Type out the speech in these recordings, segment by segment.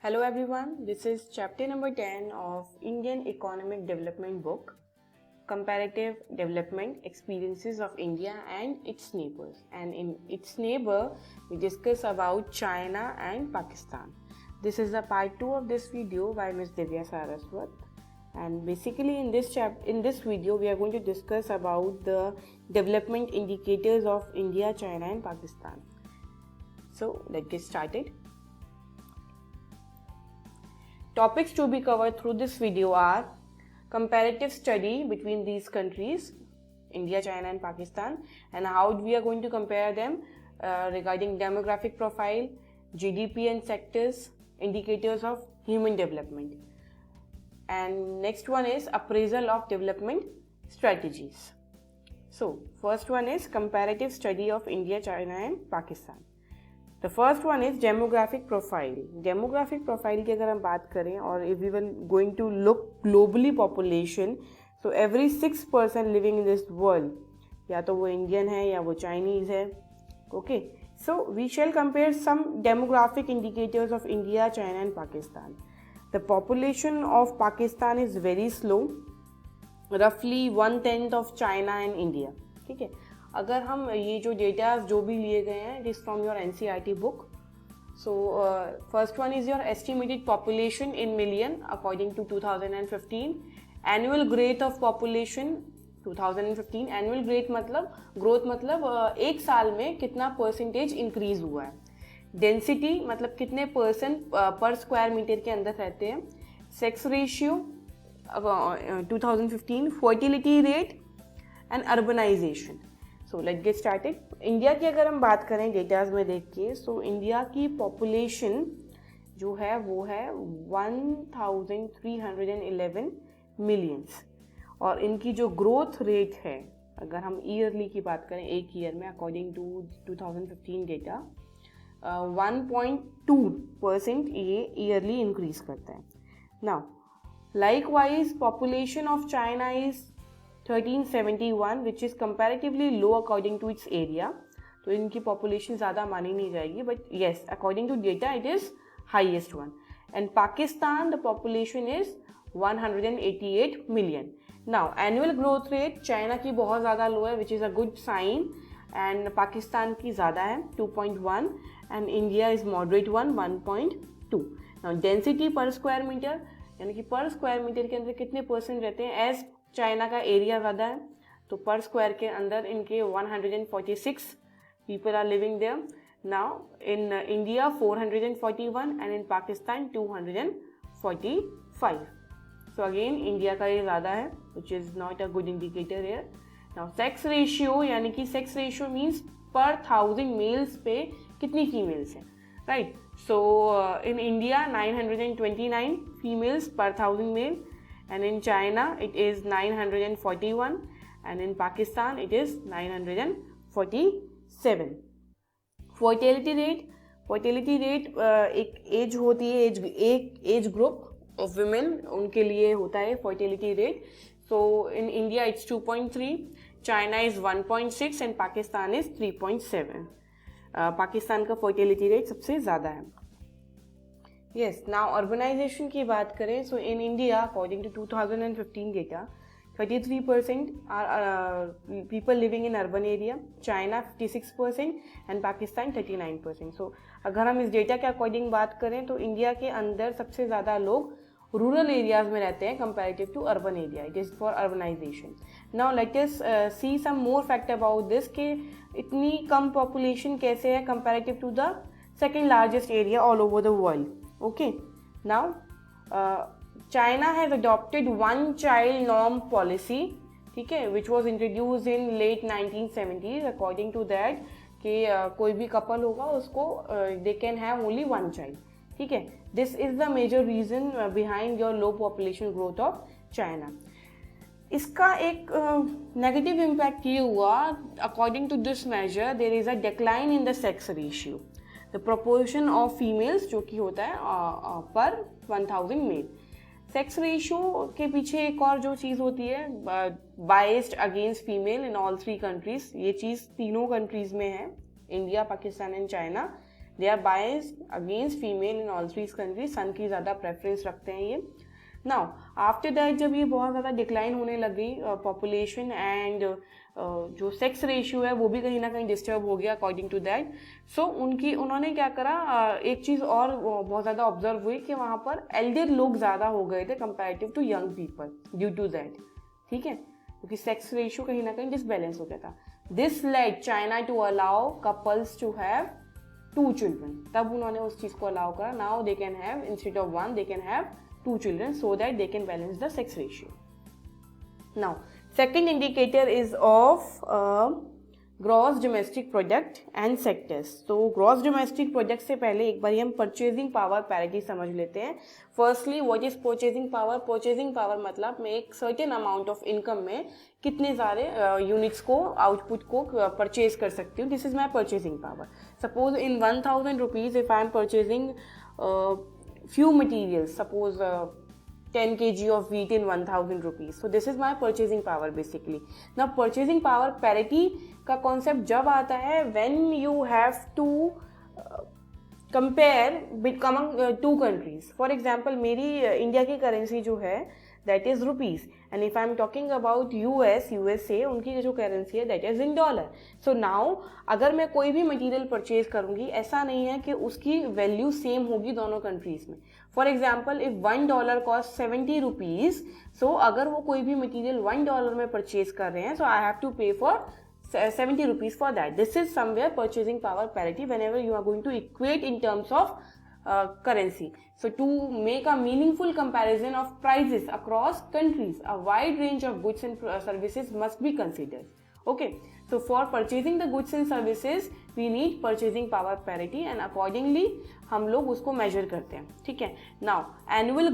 Hello everyone, this is chapter number 10 of Indian Economic Development book, Comparative Development Experiences of India and its neighbors. And in its neighbor, we discuss about China and Pakistan. This is the part 2 of this video by Ms. Divya Saraswat. And basically in this video, we are going to discuss about the development indicators of India, China and Pakistan. So let's get started. Topics to be covered through this video are comparative study between these countries, India, China and Pakistan, and how we are going to compare them regarding demographic profile, GDP and sectors, indicators of human development. And next one is appraisal of development strategies. So first one is comparative study of India, China and Pakistan. The first one is demographic profile. Demographic profile की अगर हम बात करें और if we were going to look globally population, so every 6 person living in this world, या तो वो Indian है या वो Chinese है, okay. So we shall compare some demographic indicators of India, China and Pakistan. The population of Pakistan is very slow, roughly 1/10 of China and India, ठीक है. अगर हम ये जो डेटा जो भी लिए गए हैं it is from your NCERT book. So first one is your estimated population in million according to 2015. Annual growth of population 2015. Annual growth मतलब एक साल में कितना परसेंटेज इंक्रीज हुआ है. डेंसिटी मतलब कितने पर्सन पर स्क्वायर मीटर के अंदर रहते हैं. Sex ratio 2015. Fertility rate and urbanisation. So let's get started. India की अगर हम बात करें डेटाज में देख के, सो इंडिया की पॉपुलेशन जो है वो है 1311 मिलियंस. और इनकी जो ग्रोथ रेट है अगर हम ईयरली की बात करें एक ईयर में अकॉर्डिंग टू 2015 डेटा 1.2% ये ईयरली इंक्रीज करता है. Now likewise population of China is 1371 which is comparatively low according to its area. तो इनकी population ज़्यादा मानी नहीं जाएगी, but yes according to data it is highest one. And Pakistan the population is 188 million. Now annual growth rate China की बहुत ज़्यादा low है which is a good sign, and Pakistan की ज़्यादा है 2.1 and India is moderate one 1.2. Now density per square meter यानी कि पर स्क्वायर मीटर के अंदर कितने परसेंट रहते हैं. एज चाइना का एरिया ज़्यादा है तो पर स्क्वायर के अंदर इनके 146 people are living there. Now in India 441 and in Pakistan 245. So again India का ये ज़्यादा है which is not a good indicator here. Now sex ratio यानी कि सेक्स रेशियो मीन्स पर 1000 मेल्स पे कितनी फीमेल्स हैं, right. So in India 929 females पर 1000 mail, and in China it is 941 and in Pakistan it is 947. Fertility rate एक as होती है, एक एज ग्रुप ऑफ वुमेन उनके लिए होता है fertility rate. So in India it's 2.3, China is 1.6 and Pakistan is 3.7. Pakistan का fertility rate सबसे ज़्यादा है. Yes, now urbanization की बात करें, so in India according to 2015 data 33% are people living in urban area, China 56% and Pakistan 39%. So अगर हम इस डेटा के अकॉर्डिंग बात करें तो इंडिया के अंदर सबसे ज़्यादा लोग रूरल एरियाज में रहते हैं comparative to urban area. It is for urbanisation. Now let us see some more fact about this कि इतनी कम पॉपुलेशन कैसे है comparative to the second largest area all over the world. Okay, now China has adopted one child norm policy, ठीक है, which was introduced in late 1970s. According to that कि कोई भी couple होगा उसको they can have only one child, ठीक है. This is the major reason behind your low population growth of China. इसका एक negative impact ये हुआ according to this measure there is a decline in the sex ratio. The proportion of females जो कि होता है पर 1000 मेल. सेक्स रेशियो के पीछे एक और जो चीज़ होती है biased against female in all 3 countries. ये चीज़ तीनों कंट्रीज में है, India, Pakistan and China. They are biased against female in all three countries, son की ज़्यादा प्रेफरेंस रखते हैं ये. नाउ आफ्टर दैट जब ये बहुत ज़्यादा डिक्लाइन होने लगी पॉपुलेशन एंड जो सेक्स रेशियो है वो भी कहीं ना कहीं डिस्टर्ब हो गया अकॉर्डिंग टू दैट. सो उन्होंने क्या करा, एक चीज़ और बहुत ज़्यादा ऑब्जर्व हुई कि वहाँ पर एल्डर लोग ज़्यादा हो गए थे comparative to young people due to that. ठीक है, क्योंकि सेक्स रेशियो कहीं ना कहीं डिसबैलेंस हो गया था. This led China to allow couples to have 2 children. तब उन्होंने उस चीज़ को अलाउ करा. Now they can have instead of 1 they can have 2 children so that they can balance the sex ratio. Now, second indicator is of gross domestic product and sectors. So, gross domestic product से पहले एक बार हम purchasing power parity समझ लेते हैं. Firstly, what is purchasing power? Purchasing power मतलब मैं एक certain amount of income में कितने सारे units को output को purchase कर सकती हूँ. This is my purchasing power. Suppose in 1000 rupees if I am purchasing few materials, suppose 10 kg of wheat in 1000 rupees. So this is my purchasing power basically. Now purchasing power parity का concept जब आता है when you have to compare among 2 countries. For example मेरी India की currency जो है that is rupees, and if I am talking about USA उनकी जो करेंसी है that is in dollar. So now अगर मैं कोई भी मटेरियल परचेज करूँगी ऐसा नहीं है कि उसकी वैल्यू सेम होगी दोनों कंट्रीज में. For example if $1 cost 70 rupees, so अगर वो कोई भी मटेरियल $1 में परचेज कर रहे हैं so I have to pay for 70 rupees for that. This is somewhere purchasing power parity whenever you are going to equate in terms of currency. So to make a meaningful comparison of prices across countries, a wide range of goods and services must be considered. Okay, so for purchasing the goods and services we need purchasing power parity and accordingly हम लोग उसको measure करते हैं. ठीक है. Now annual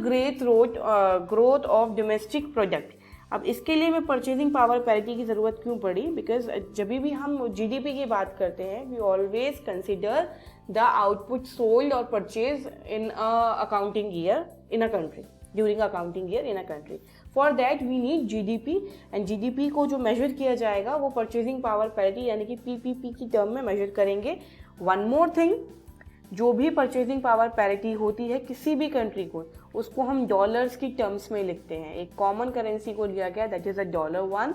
growth of domestic product. अब इसके लिए मैं परचेजिंग पावर पैरिटी की ज़रूरत क्यों पड़ी? बिकॉज जब भी हम जीडीपी की बात करते हैं we always consider the output sold और purchase in accounting year in a country, during accounting year in a country. For that we need GDP, and GDP को जो मेजर किया जाएगा वो परचेजिंग पावर पैरिटी यानी कि पीपीपी की term में मेजर करेंगे. वन मोर थिंग, जो भी परचेजिंग पावर पैरिटी होती है किसी भी कंट्री को, उसको हम डॉलर्स की टर्म्स में लिखते हैं. एक कॉमन करेंसी को लिया गया दैट इज़ $1.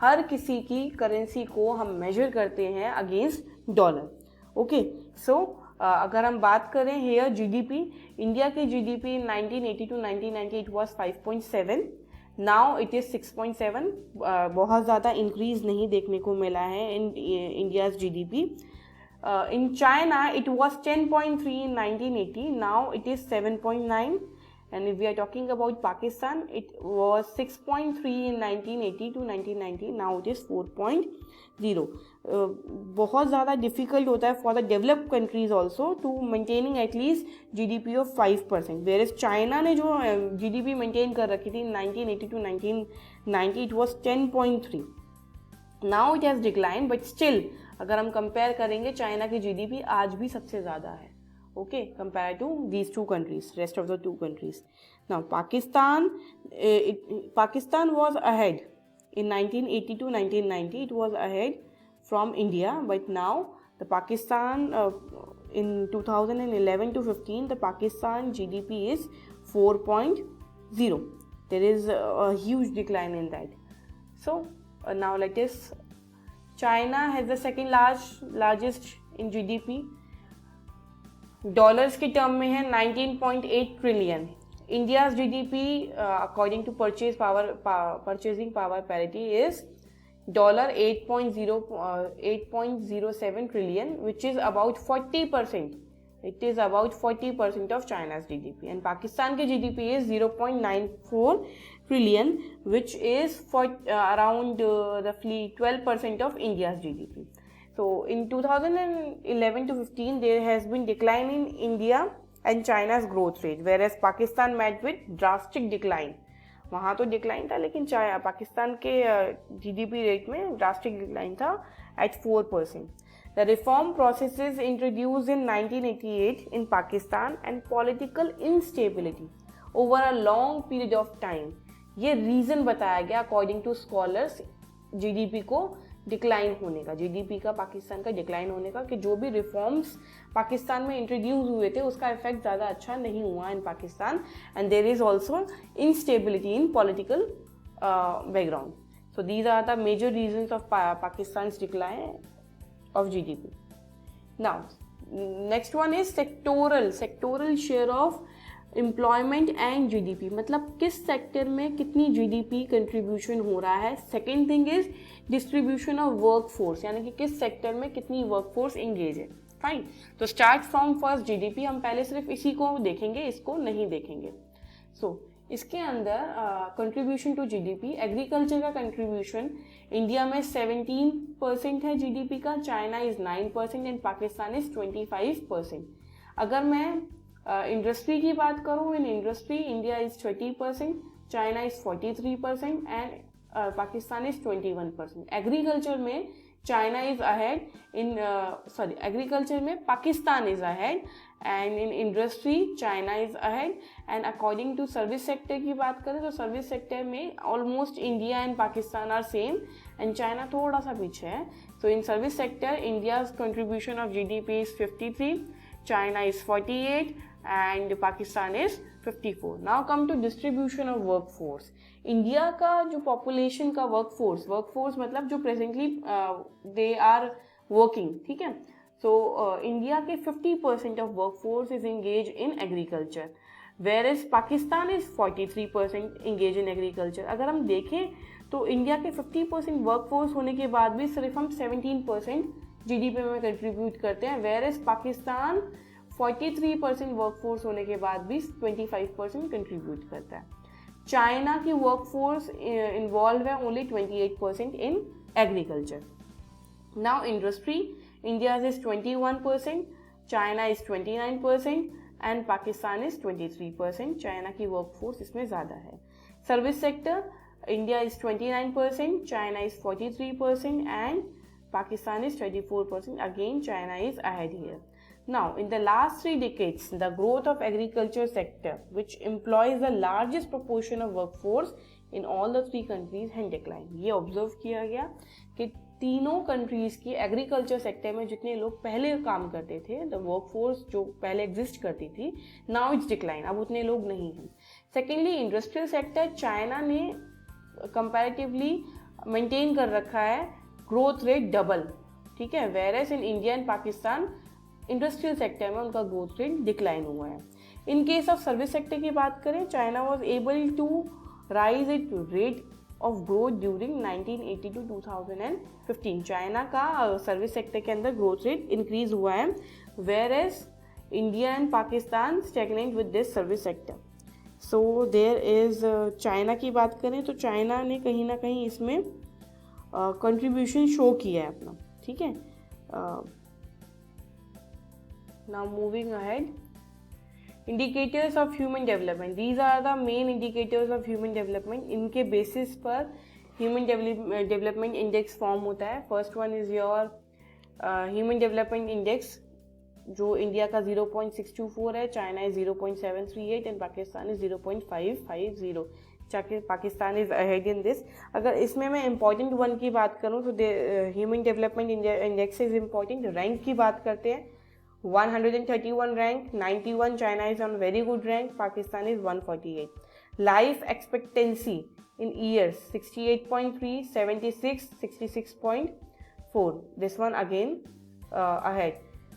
हर किसी की करेंसी को हम मेजर करते हैं अगेंस्ट डॉलर. ओके, सो अगर हम बात करें हेयर जीडीपी, इंडिया की GDP 1980 to 1990 it was 5.7, now it is 6.7. बहुत ज़्यादा इंक्रीज नहीं देखने को मिला है इन India's GDP. In China, it was 10.3 in 1980. Now it is 7.9. And if we are talking about Pakistan, it was 6.3 in 1980 to 1990. Now it is 4.0. बहुत ज़्यादा difficult होता है for the developed countries also to maintaining at least GDP of 5%. Whereas China ने जो GDP maintain कर रखी थी 1980 to 1990, it was 10.3. Now it has declined, but still अगर हम कंपेयर करेंगे चाइना की जीडीपी आज भी सबसे ज़्यादा है. Okay, compare to these 2 countries, rest of the 2 countries. Now Pakistan was ahead in 1980 to 1990. It was ahead from India, but now the Pakistan in 2011 to 15 the Pakistan GDP is 4.0. There is a huge decline in that. So now let us, China has the second largest in GDP. Dollars की term में है 19.8 trillion. India's GDP according to purchasing power parity is $8.07 trillion, which is about 40%. It is about 40% of China's GDP, and Pakistan की GDP is 0.94 trillion, which is for around roughly 12% of India's GDP. So in 2011 to 15, there has been decline in India and China's growth rate, whereas Pakistan met with drastic decline. वहाँ तो decline था, लेकिन पाकिस्तान के GDP rate में drastic decline था at 4%. The reform processes introduced in 1988 in Pakistan and political instability over a long period of time. ये reason बताया गया according to scholars जीडीपी को डिक्लाइन होने का, जीडीपी का पाकिस्तान का डिक्लाइन होने का, कि जो भी रिफॉर्म्स पाकिस्तान में इंट्रोड्यूस हुए थे उसका इफेक्ट ज़्यादा अच्छा नहीं हुआ in Pakistan, and there is also instability in political background. So these are the major reasons of Pakistan's decline of GDP. Now, next one is sectoral share of employment and GDP, मतलब किस sector में कितनी GDP contribution हो रहा है. Second thing is distribution of work force, यानी कि किस सेक्टर में कितनी वर्क फोर्स एंगेज है. फाइन, तो स्टार्ट फ्रॉम फर्स्ट जीडीपी. हम पहले सिर्फ इसी को देखेंगे, इसको नहीं देखेंगे. सो इसके अंदर कंट्रीब्यूशन टू जीडीपी, एग्रीकल्चर का कंट्रीब्यूशन इंडिया में 17% है जीडीपी का, China is 9% and Pakistan is 25%. अगर मैं इंडस्ट्री की बात करूँ, in industry India is 30%, China is 43% and Pakistan is 21%. Agriculture में China is ahead in agriculture में Pakistan is ahead, and in industry China is ahead. And according to service sector की बात करें तो सर्विस सेक्टर में almost India and Pakistan are same and China थोड़ा सा पीछे है. So in service sector India's contribution of GDP is 53, China is 48 and Pakistan is 54. Now come to distribution of workforce. India का जो पॉपुलेशन का workforce मतलब जो प्रेजेंटली दे आर वर्किंग, ठीक है. सो इंडिया के 50% of workforce is engage in agriculture, where is Pakistan is 43% engage in agriculture. अगर हम देखें तो इंडिया के 50% वर्कफोर्स होने के बाद भी सिर्फ हम 17% जीडीपी में कंट्रीब्यूट करते हैं, वेयर इज पाकिस्तान 43% वर्कफोर्स होने के बाद भी 25% कंट्रीब्यूट करता है. चाइना की वर्कफोर्स इन्वॉल्व है only 28% in agriculture. Now industry, India is 21%, China is 29% and Pakistan is 23%. China की वर्कफोर्स इसमें ज़्यादा है. Service sector, India is 29%, China is 43% and Pakistan is 24%. Again, China is ahead here. Now, in the last 3 decades, the growth of agriculture sector, which employs the largest proportion of workforce in all the 3 countries, had declined. ये observe किया गया कि तीनों countries की agriculture sector में जितने लोग पहले काम करते थे, द वर्कफोर्स जो पहले एग्जिस्ट करती थी, नाउ इट्स डिक्लाइन, अब उतने लोग नहीं हैं. सेकेंडली, इंडस्ट्रियल सेक्टर, चाइना ने कंपैरेटिवली मेंटेन कर रखा है ग्रोथ रेट डबल, ठीक है, where as in India and Pakistan industrial sector में उनका ग्रोथ रेट डिक्लाइन हुआ है. In case of service sector की बात करें, China was able to rise it rate of growth during 1980 to 2015. China का सर्विस सेक्टर के अंदर ग्रोथ रेट इंक्रीज हुआ है, where as India and Pakistan stagnant with this service sector. So there is China की बात करें तो चाइना ने कहीं ना कहीं इसमें कंट्रीब्यूशन शो किया है अपना, ठीक है. Now moving ahead, indicators of human development. These are the main indicators of human development. इनके बेसिस पर ह्यूमन डेवलपमेंट इंडेक्स फॉर्म होता है. First one is your human development index, जो इंडिया का 0.624 है, China is 0.738 and Pakistan is 0.550. Pakistan is ahead in this. अगर इसमें मैं इंपॉर्टेंट वन की बात करूँ तो human development index is important. Rank की बात करते हैं, 131 rank, 91 China is on very good rank, Pakistan is 148. Life expectancy in years 68.3, 76, 66.4. This one again ahead.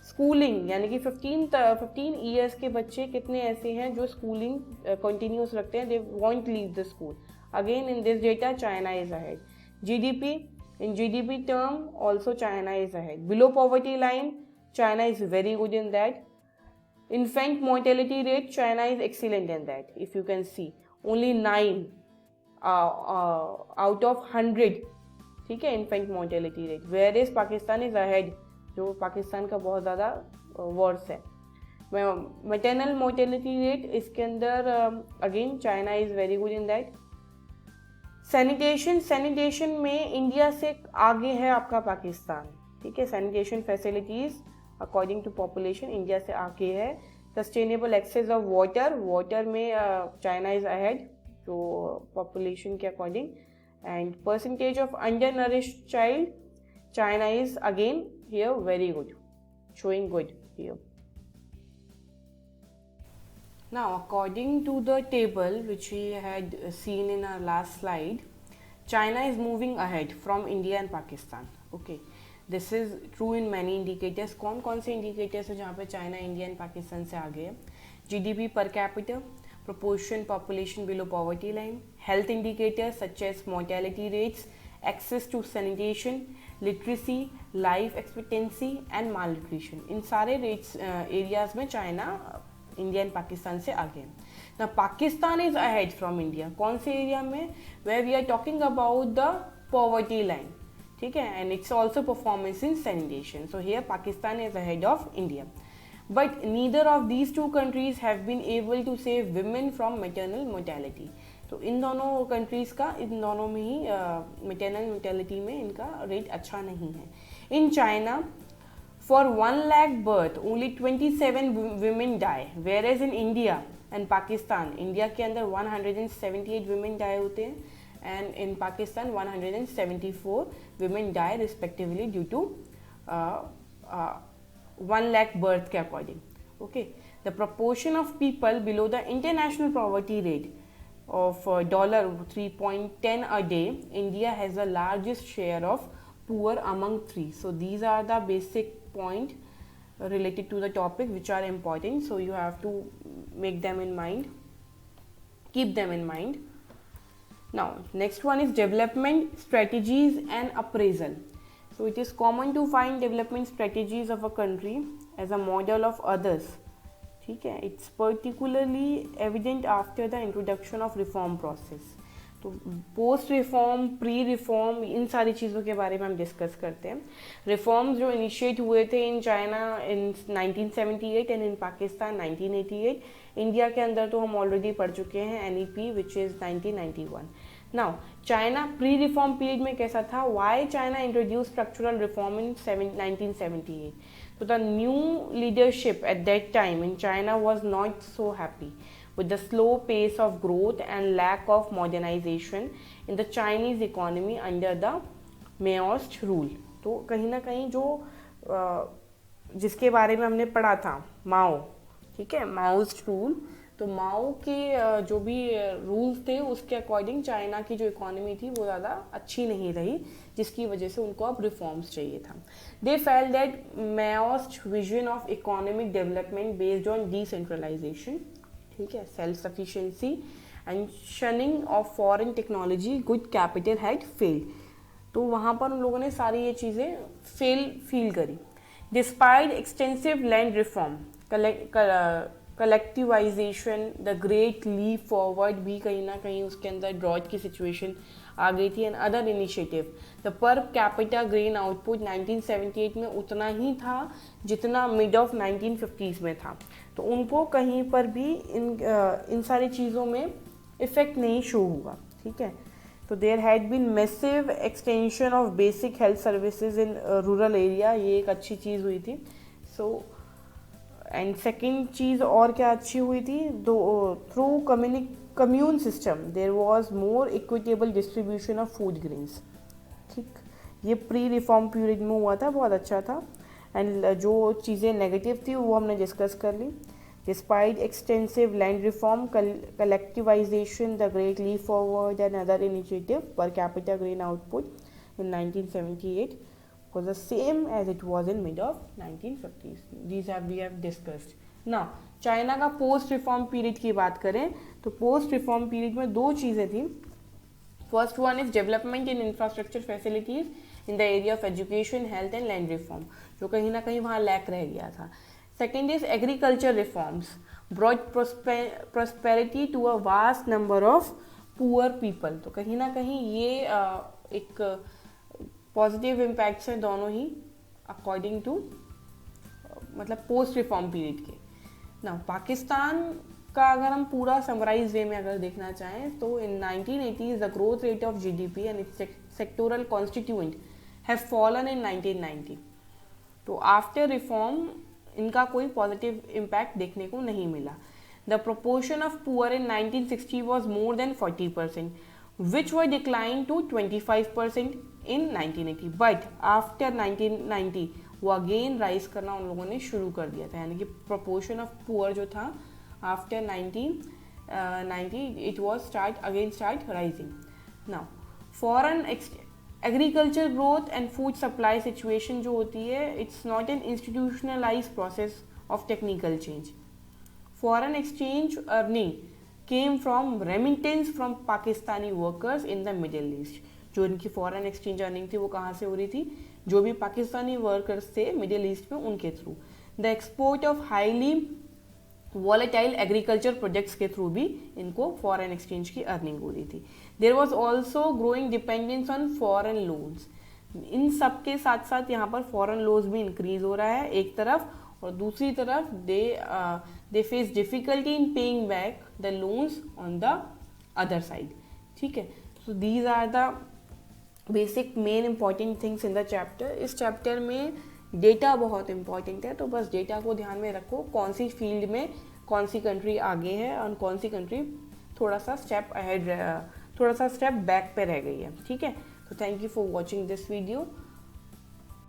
Schooling यानी कि 15 ईयर्स के बच्चे कितने ऐसे हैं जो स्कूलिंग कंटिन्यूस रखते हैं, they want leave the school. Again in this data China is ahead. GDP, in GDP term also China is ahead. Below poverty line, China is very good in that. Infant mortality rate, China is excellent in that. If you can see, only 9 out of 100, ठीक है, infant mortality rate. Whereas Pakistan is ahead, जो पाकिस्तान का बहुत ज़्यादा verse है. Maternal mortality rate इसके अंदर again China is very good in that. Sanitation में इंडिया से आगे है आपका पाकिस्तान, ठीक है. Sanitation facilities according to population India से आगे है. सस्टेनेबल एक्सेस ऑफ वाटर में चाइना इज अहेड जो पॉपुलेशन के according. And percentage of under nourished child, China is again here very good, showing good here. Now, according to the table which we had seen in our last slide, China is moving ahead from India and Pakistan. Okay, this is true in many indicators. कौन कौन से indicators है जहाँ पे China, India and Pakistan से आगे है? GDP per capita, proportion population below poverty line, health indicators such as mortality rates, access to sanitation, literacy, life expectancy and malnutrition. इन सारे rates areas में China, इंडिया एंड पाकिस्तान से आगे. ना Pakistan is ahead from India. कौन से area में? Where we are talking about the poverty line. ठीक है, and it's also performance in sanitation. So here Pakistan is ahead of India. But neither of these two countries have been able to save women from maternal mortality. तो इन दोनों countries का, इन दोनों में ही maternal mortality में इनका रेट अच्छा नहीं है. In China, for 1 lakh birth only 27 women die, whereas in India and Pakistan, India के अंदर 178 women die होते हैं and in Pakistan 174 women die respectively due to 1 lakh birth के according. Okay, the proportion of people below the international poverty rate of $3.10 a day, India has the largest share of poor among three. So these are the basic point related to the topic which are important, so you have to make them in mind, keep them in mind. Now next one is development strategies and appraisal. So it is common to find development strategies of a country as a model of others. ठीक है, it's particularly evident after the introduction of reform process. तो post reform, pre reform, इन सारी चीज़ों के बारे में हम discuss करते हैं. रिफॉर्म्स जो इनिशिएट हुए थे in China in 1978 and in Pakistan 1988. India के अंदर तो हम ऑलरेडी पढ़ चुके हैं, NEP which is 1991. Now China pre reform period में कैसा था? Why China introduce structural reform in 1978. तो the new leadership at that time in China was not so happy with the slow pace of growth and lack of modernization in the Chinese economy under the Maoist rule. तो कहीं ना कहीं जो जिसके बारे में हमने पढ़ा था, माओ, ठीक है, माओस्ट रूल. तो माओ के जो भी रूल्स थे उसके अकॉर्डिंग चाइना की जो इकोनॉमी थी वो ज़्यादा अच्छी नहीं रही, जिसकी वजह से उनको अब रिफॉर्म्स चाहिए था. They felt that Maoist vision of economic development based on decentralisation, ठीक है, self sufficiency and shunning of foreign technology, good capital had failed. तो वहाँ पर उन लोगों ने सारी ये चीज़ें फील करी. Despite extensive land reform, collectivisation, the great leap forward भी कहीं ना कहीं उसके अंदर ड्रॉट की सिचुएशन आ गई थी. एंड अदर इनिशिएटिव, द पर कैपिटा ग्रेन आउटपुट 1978 में उतना ही था जितना मिड ऑफ 1950s में था. तो उनको कहीं पर भी इन सारी चीज़ों में इफ़ेक्ट नहीं शो हुआ. ठीक है, तो there had been massive extension of basic health services in rural area. ये एक अच्छी चीज़ हुई थी. सो एंड सेकेंड चीज़ और क्या अच्छी हुई थी? Through commune system there was more equitable distribution of food grains. ठीक, ये प्री रिफॉर्म पीरियड में हुआ था, बहुत अच्छा था. एंड जो चीज़ें नेगेटिव थी वो हमने डिस्कस कर ली. Despite extensive land reform, collectivisation, the great leap forward and other initiative, per capita grain output in 1978 was the same as it was in mid of 1950s. These we have discussed. Now China का post reform period की बात करें तो post reform period में दो चीज़ें थी. First one is development in infrastructure facilities in the area of education, health and land reform, जो कहीं ना कहीं वहाँ लैक रह गया था. Second is agriculture reforms, broad prosperity to a vast number of poor people. तो कहीं ना कहीं ये एक पॉजिटिव इम्पैक्ट्स हैं दोनों ही अकॉर्डिंग टू मतलब पोस्ट रिफॉर्म पीरियड के. ना पाकिस्तान का अगर हम पूरा समराइज वे में अगर देखना चाहें तो इन 1980s the growth rate of GDP and it's sectoral constituent have fallen in 1990. तो आफ्टर रिफॉर्म इनका कोई पॉजिटिव इम्पैक्ट देखने को नहीं मिला. The proportion of poor in 1960 was more than 40%, which were declined to 25% in 1980, but after 1990 वो again rise करना उन लोगों ने शुरू कर दिया था, यानी कि proportion of poor जो था after 1990 it was start rising. Now foreign agriculture growth and food supply situation जो होती है, it's not an institutionalized process of technical change. Foreign exchange earning came from remittance from Pakistani workers in the Middle East. जो इनकी foreign exchange earning थी वो कहाँ से हो रही थी, जो भी पाकिस्तानी वर्कर्स थे मिडिल ईस्ट में उनके through. The export of highly volatile agriculture projects के थ्रू भी इनको फॉरेन एक्सचेंज की अर्निंग हो रही थी. There was also growing dependence on foreign loans. इन सब के साथ साथ यहाँ पर फॉरेन लोन्स भी इंक्रीज हो रहा है एक तरफ, और दूसरी तरफ they face difficulty in paying back the loans on the other side. ठीक है, so these are the basic main important things in the chapter. इस चैप्टर में डेटा बहुत इंपॉर्टेंट है, तो बस डेटा को ध्यान में रखो, कौन सी फील्ड में कौन सी कंट्री आगे है और कौन सी कंट्री थोड़ा सा स्टेप बैक पे रह गई है. ठीक है, तो thank you for watching this video.